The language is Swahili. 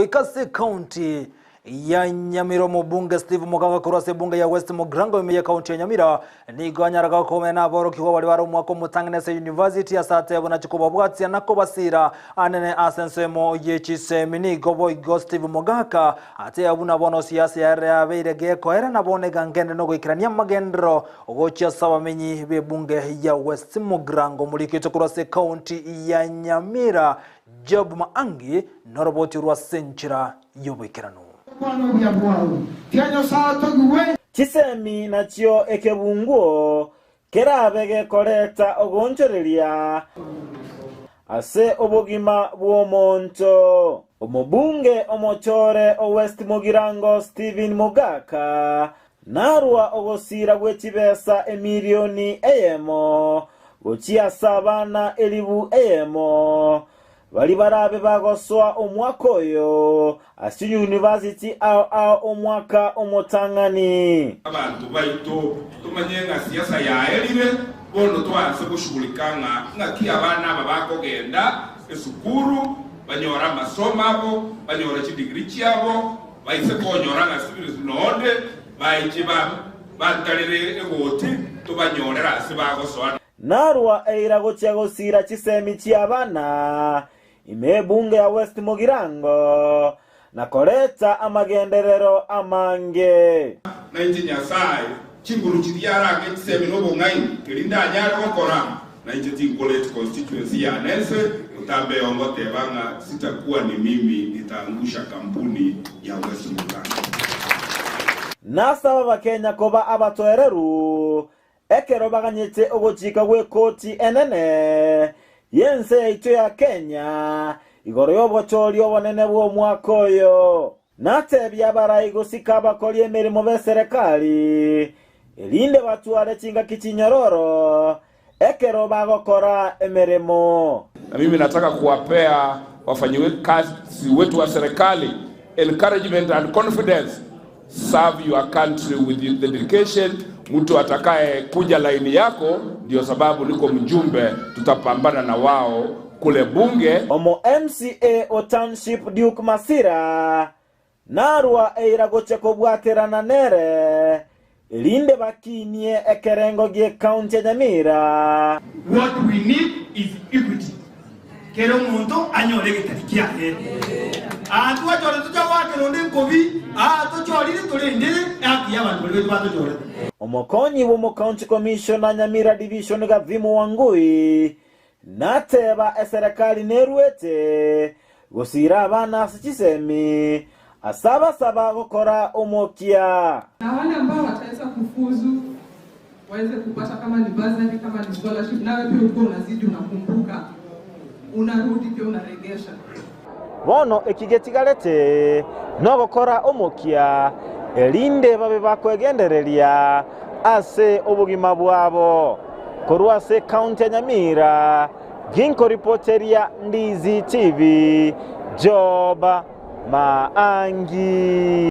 Ikasi County ya Nyamira mubunge Steve Mugaga kurase bunge ya West Mugrango imeye county ya Nyamira niganyaraga komena aboro kiho bali bari umwako Mutanginese University ya Satebu na chikuba bwatsi nako basira anene asensemo yechisemi nigo Steve Mugaga ate abuna bono siasa ya abeirege ko era nabone gangende no gwikirania magendero ogocha sabamenyi be bunge ya West Mugrango muri kito kurase county ya Nyamira Job Maangi noroboti rwa senchira yobikirano Chisemi na chio ekebunguo kerabege koleta ogonchorelia ase obogima bwomonto omubunge omochore o West Mugirango Stephen Mugaga narwa ogosira gwechibesa emilioni eyemo gochia sabana elibu eyemo bali barabe bagoswa omwaka oyo asi university au omwaka omotangani abantu baito tumanyenga siasa ya elire bono twanse kushugulikanga ngaki abana babakogenda esukuru banyora masomo abo banyora chidigiri cyabo baise konyora nga civil node bayikiba bantalere egoti tubanyorera sibagoswa narwa eirago cyagosira chisemi cyabana ime bunge ya West Mugirango na koleta amagenderero amange na injinya sai chinguru chiriara chisemi no bongai kelinda anyaro okora na injiti college constituency ya Nese utambe ongote banga sitakuwa ni mimi nitaangusha kampuni ya West Mugirango nasa bakenya koba abatoereru ekero baganyete ogochika gwe koti enene yense ito ya Kenya igoro yobochori obonene bwo mwaka oyo natebya barayigo sikaba koli emirimo be serikali elinde batware chinga kichinyororo ekero bagokora emirimo. Na mimi nataka kuwapea wafanyikazi wetu wa serikali encouragement and confidence. Serve your country with the dedication. Mtu atakaye kuja laini yako ndio sababu niko mjumbe, tutapambana na wao kule bunge. Omo MCA o Township Duke Masira narwa eiragoche kobwatera na nere elinde bakinie ekerengo gie county ya Nyamira. What we need is equity. Kero muntu anyore getarikia he atwa chore tujawake londe nkobi atochorire tulendere akiya abantu betu batochore. Omokonyi wo county commissioner Nyamira division Gavimu Wangui nateba eserikali neruete gosira abana sichisemi asaba gukora omokia na wale ambao wataweza kufuzu waweze kupata kama ni bursary kama ni scholarship nawe pia uko unazidi unakumbuka unarudi pia unaregesha bono ekigetigalete no gukora omokia elinde babe bakwegendereria ase obugima bwabo korwa se county ya Nyamira ginko reporteria Ndizi TV Job Maangi.